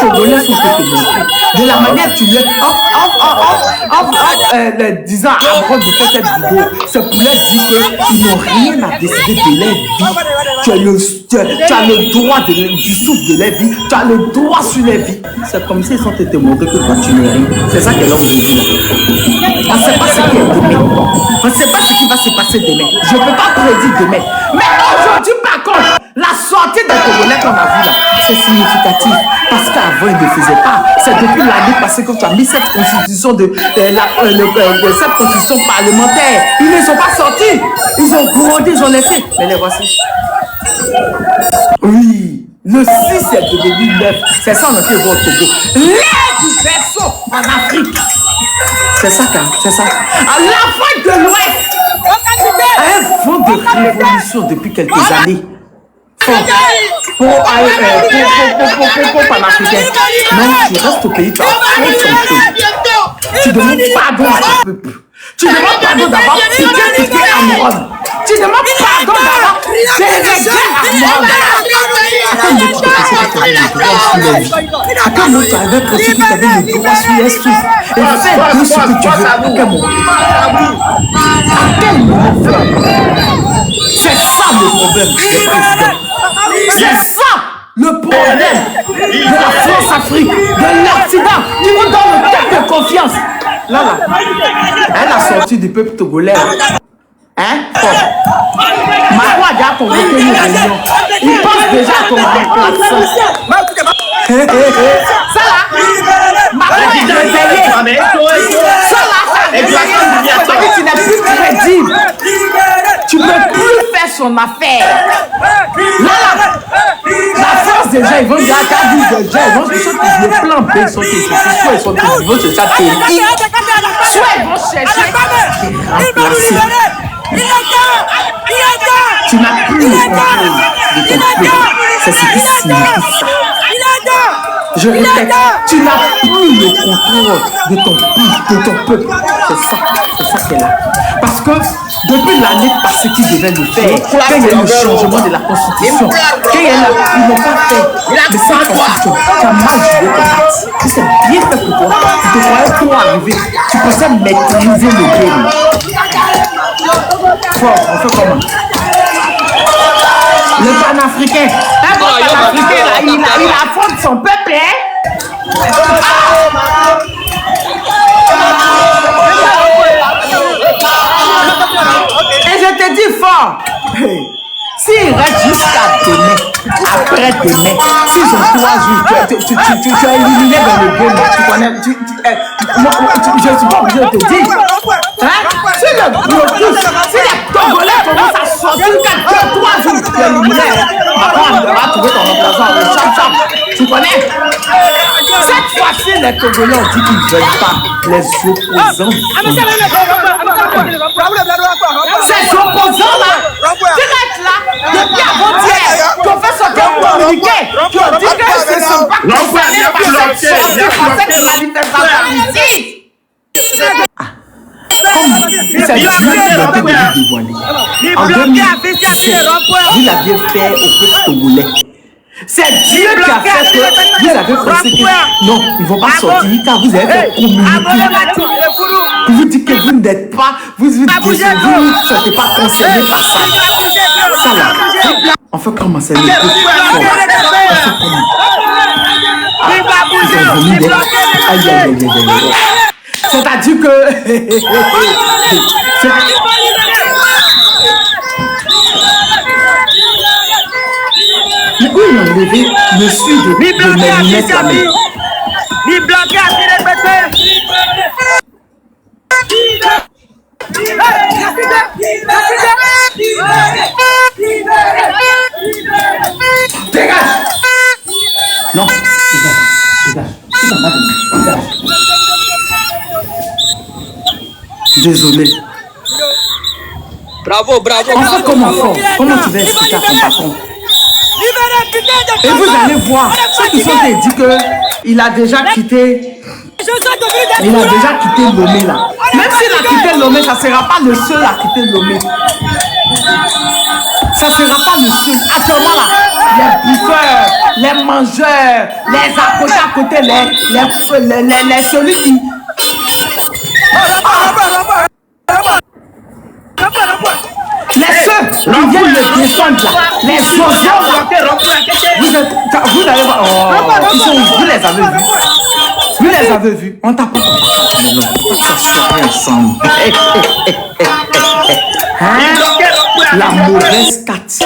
Togolais sont fait te montrer. De la manière tu viens, disant à Brod de faire cette vidéo, c'est pour leur dire qu'ils n'ont rien à décider de leur vie. Tu as le droit du souffle de leur vie, tu as le droit sur leur vie. C'est comme s'ils sont te montrer que toi tu n'es rien. C'est ça qu'elle a aujourd'hui là. On ne sait pas ce qui est demain. On ne sait pas ce qui va se passer demain. Je ne peux pas prédire demain. Mais aujourd'hui, par contre, la sortie des Togolais qu'on a vue là, c'est significatif. Parce qu'avant, ils ne faisaient pas. C'est depuis l'année passée que tu as mis cette constitution cette constitution parlementaire. Ils ne sont pas sortis. Ils ont grandi, ils ont laissé. Mais les voici. Oui. Le 6 est devenu 9. C'est ça, on a fait voir au Togo. L'air du berceau en Afrique. C'est ça, c'est ça. À l'Afrique de l'Ouest. Un vent de révolution depuis quelques années. Pour panafricain. Non, tu restes au pays, tu affrontes ton pays. Tu demandes pardon à ton peuple. Tu demandes pardon d'avoir piqué Amron. Tu demandes pardon d'avoir délégué Amron. À quel moment tu as pensé que tu avais le droit sur la vie? À quel moment tu avais pensé que tu avais le droit sur les souffles? Et fais tout ce que tu veux. À quel moment? À quel moment? C'est ça le problème du président. C'est ça le problème de la France-Afrique, de l'Occident, qui nous donne le temps de confiance. Là, elle a sorti du peuple togolais. Hein? Macron a déjà convoqué une réunion. Il pense déjà à ton remplaçant. Ça là, Macron est réveillé. Ça là, tu n'es plus crédible. Tu ne peux plus faire son affaire. Là, la France déjà, ils vont dire à ta vie déjà, ils vont chercher le plan B, ils sont tous, soit ils sont tous, ils vont chercher à Téli, soit ils vont chercher à remplacer. Tu n'as plus le contrôle de ton peuple. C'est ce qui signifie ça. Je répète, tu n'as plus le contrôle de ton peuple. C'est ça qu'elle a. Parce que depuis l'année passée qu'ils devaient le faire, quand il y a eu le changement de la constitution, quand ils n'ont pas fait. Mais cette constitution, tu as mal joué ton parti. C'est bien fait pour toi. Tu te croyais tout arriver. Tu pensais maîtriser le game. On fait comment? Le panafricain. Un bon panafricain, là, il affronte son peuple, hein? Et je te dis fort, s'il reste jusqu'à demain, après demain, s'ils ont 3 jours, tu es éliminé dans le game, tu connais, je suis pas obligé de te dire. Hein? Si le blocus, si les Togolais commencent à sortir 3 jours, tu es éliminé. Après, on va trouver ton remplaçant, le chap-chap. Tu connais? Cette fois-ci, les Togolais ont dit qu'ils ne veulent pas les opposants. Ces opposants-là, tu restes là, depuis avant-hier, qui ont fait sortir un communiqué, qui ont dit que ce ne sont pas concernés par cette manifestation ici. Comme c'est Dieu qui a été dévoilé. En 2017, vous l'aviez fait au peuple togolais. C'est Dieu qui a fait que vous avez pensé que non, ils ne vont pas sortir car vous avez fait communiquer. Vous dites que vous n'êtes pas, vous ne serez pas concerné par ça. Ça là, on fait comment c'est le peuple fort. On fait comment? Ils ont venu d'être. Aïe, aïe, aïe, aïe, aïe. C'est-à-dire que où il a enlevé le sud de mes lunettes à main. Dégage! Non, dégage. Désolé. Bravo. En fait, comment tu vas expliquer à ton patron? Et vous allez voir, ceux qui sont dit qu'il a déjà quitté. Il a déjà quitté Lomé là. Même s'il a quitté Lomé, ça ne sera pas le seul à quitter Lomé. Ça ne sera pas le seul. Actuellement là, les bouffeurs, les mangeurs, les à côté, les celui qui... Les ceux qui viennent me descendre là, les zozos là, vous allez voir, vous les avez vus. Vous les avez vus. On t'a pas s'assurer ensemble. Hein? La mauvaise carte.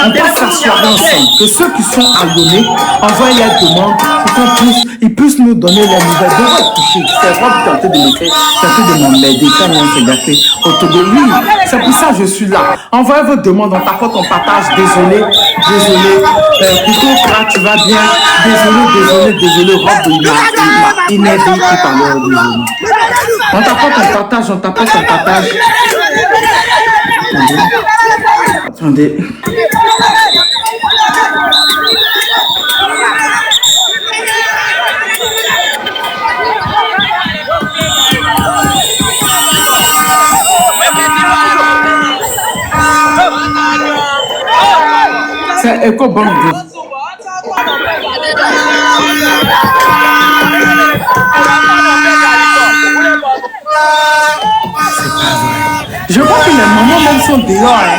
On va s'assurer ensemble que ceux qui sont abonnés envoient les demandes pour qu'on puissent nous donner les nouvelles. De votre toucher. C'est pas pour tenter de me faire, tenter de m'emmerder quand on s'est gâté autour de lui. C'est pour ça que je suis là. Envoyez vos demandes, on tapote, on partage. Désolé. Plutôt que là, tu vas bien. Désolé. Rob, il m'a énervé tout à l'heure. On tapote, on partage. Attendez. C'est Ecobank. C'est pas vrai. Je vois que les mamans même sont dehors.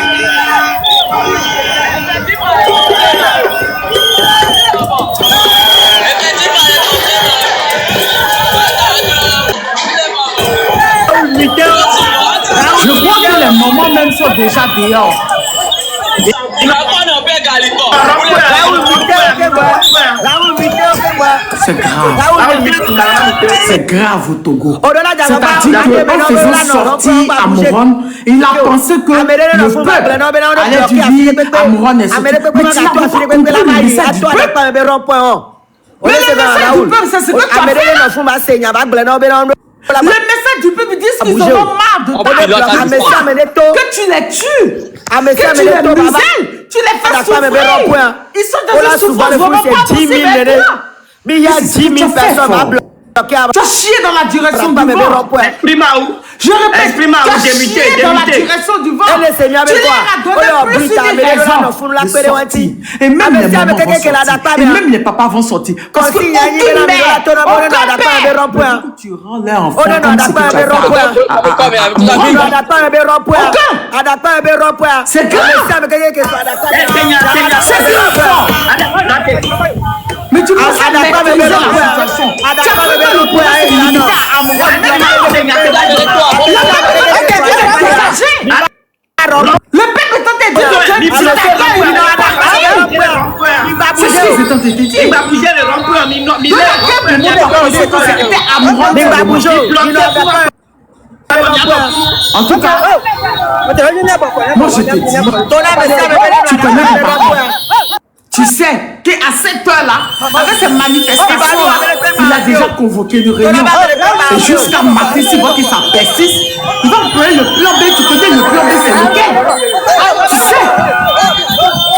Je vois que les mamans même sont déjà dehors. C'est grave. C'est grave au Togo. C'est-à-dire qu'en faisant sortir Amoron, il a pensé que le peuple allait dire Amoron est sorti. Mais tu n'as pas compris le message du peuple. Mais le message du peuple, c'est ce que tu as fait. Le message du peuple dit qu'ils auront marre de ta que tu les tues, que tu les muselles, tu les fais souffrir. Ils sont dans une souffrance vraiment pas possible. Mais il y a 10 000 personnes à bloquer. Tu as chié dans la direction du vent. Je répète, tu as chié dans la direction du vent. Tu leur as donné plus une raison de sortir. Et même les mamans vont sortir. Et même les papas vont sortir. Parce qu'aucune mère, aucun père, tu rends leur enfant comme ce que tu as fait. C'est grave. C'est grave. Mais tu peux faire maîtriser la situation. Tu as pris le pouvoir militaire à Amoron. Le peuple est en train de dire c'est ce qu'ils étaient en train de dire. Il va bouger le rond-point. En tout cas, moi je te dis, tu connais mon parcours. Tu sais qu'à cette heure-là, avec ces manifestations-là, il a déjà convoqué une réunion. Et jusqu'à matin, s'il voit que ça persiste, il va employer le plan B. Tu connais le plan B, c'est lequel? Tu sais,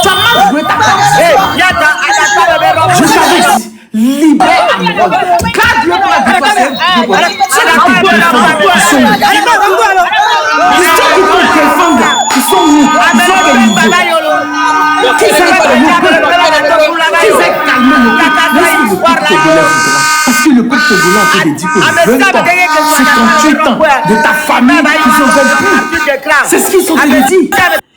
tu as mal joué ta carte. Je t'avais dit, libère Amoron. Garde le plan de toi, c'est là qui défendent, ils sont où? Les gens qui vont défendre, ils sont où? Ils sont quel niveau? Qui s'est calmé le peuple? Parce que le peuple togolais a fait des 10 ans, 58 ans de ta famille qui sont rompus. C'est ce qu'ils sont venus dire.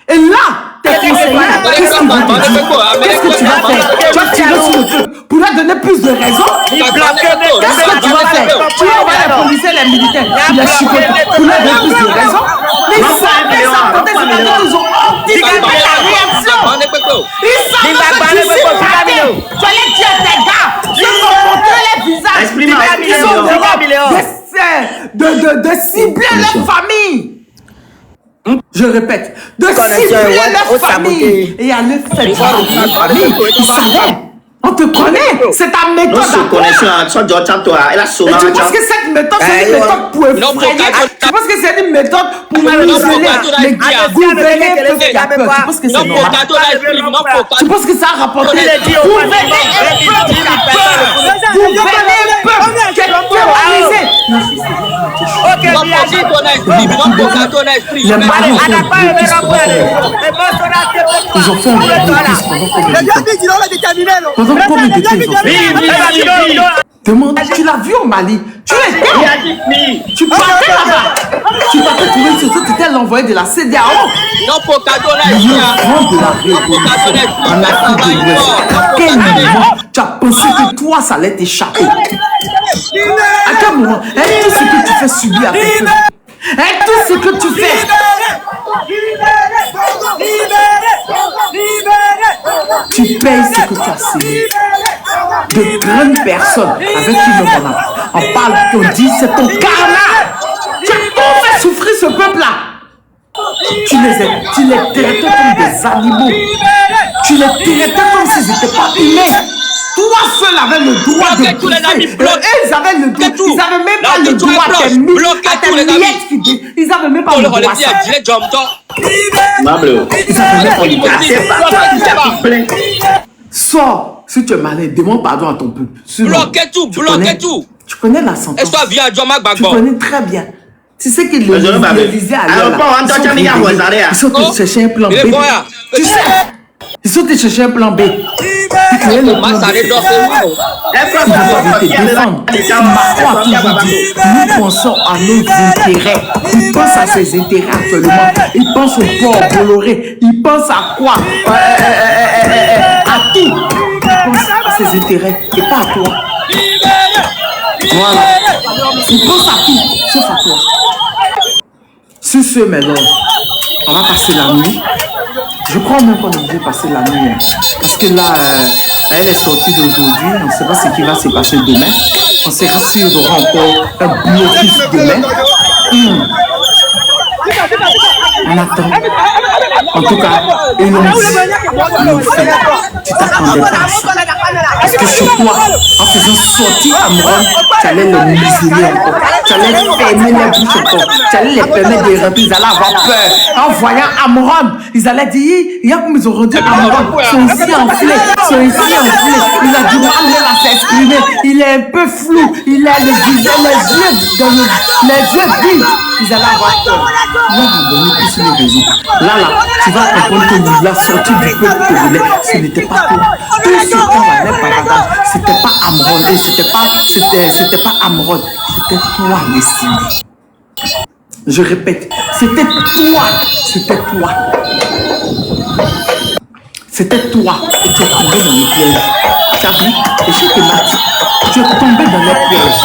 Et là, tes conseillers, qu'est-ce qu'ils vont te dire? Qu'est-ce que tu vas faire? Tu vas tirer sur le peuple pour leur donner plus de raisons? Qu'est-ce que tu vas faire? Tu vas envoyer les policiers, les militaires, les chicotés pour leur donner plus de raisons? Mais ils savaient ça, quand ils ont anticipé la réaction. Ils savaient que d'ici matin, tu allais dire à tes gars, je vais montrer les visages. Ils sont de cibler leur famille. Je répète, de cibler leur famille et aller faire du mal à leur famille. Ils savaient. On te connaît, c'est ta méthode. Et tu penses que cette méthode, c'est une méthode pour effrayer? Tu penses que c'est une méthode pour museler les gouverner peuple qui a peur? Tu penses que c'est normal? Tu penses que ça a rapporté? Gouverner un peuple qui a peur. Gouverner un peuple qui est terrorisé. Les maris ont fait un bêtise pendant ils ont fait un bêtise pendant combien de temps? Pendant combien de temps ils ont fait? Demande, tu l'as vu au Mali? Tu l'étais? Tu partais là-bas? Tu partais trouver ce que tu étais l'envoyé de la CEDEAO? Le grand de la révolution en Afrique de l'Ouest. À quel moment tu as pensé que toi ça allait t'échapper? À quel moment? Et tout ce que tu fais subir à tes peuple. Et tout ce que tu fais. Tu payes ce que tu as signé. De grandes personnes avec qui on parle, on dit c'est ton karma. Tu as tout fait souffrir ce peuple-là. Tu les traitais comme des animaux. Tu les traitais comme s'ils n'étaient pas humains. Toi seul avait le droit de bouffer. Ils avaient le droit. Ils n'avaient même pas le droit à tes miettes. Ils n'avaient même pas le droit à ça. Sors. Si tu es malin, demande pardon à ton peuple. Bloquez tout. Tu connais la sentence. Tu connais très bien. Tu sais que le disait à l'heure, ils sont te chercher un plan B. Tu sais, ils sont te chercher un plan B. Ils créent le plan B. Ils doivent te défendre. Macron a toujours dit, nous pensons à nos intérêts. Il pense à ses intérêts actuellement. Il pense au port Bolloré. Il pense à quoi? À tout. Il pense à ses intérêts et pas à toi. Voilà. Il pense à tout, sauf à toi. Sur ce, maintenant, on va passer la nuit. Je crois même qu'on est obligé de passer la nuit. Parce que là, elle est sortie d'aujourd'hui. On ne sait pas ce qui va se passer demain. On sera sûr qu'il y aura encore un blocus demain. On attend. En tout cas, ils l'ont dit. Tu t'attendais pas à ça. Parce que sur toi, en faisant sortir Amron, tu allais les museler encore. Tu allais fermer les bouches encore. Tu allais les permettre de rentrer. Ils allaient avoir peur. En voyant Amron, ils allaient dire, il y a comme ils ont rendu Amron. Son ici enflé. Il a du mal à s'exprimer. Il est un peu flou. Il a les yeux vides. Ils allaient avoir peur. Là, on va donner plus les raisons. Là, tu vas comprendre que nous l'avons sorti du peuple congolais. Ce n'était pas toi. Tout ce temps là n'est pas grave. C'était pas Amron. Et c'était pas Amron. C'était toi, Messine. Je répète, c'était toi. C'était toi. Et tu es tombé dans les pièges. Tu as vu? Et je te l'ai dit. Tu es tombé dans les pièges.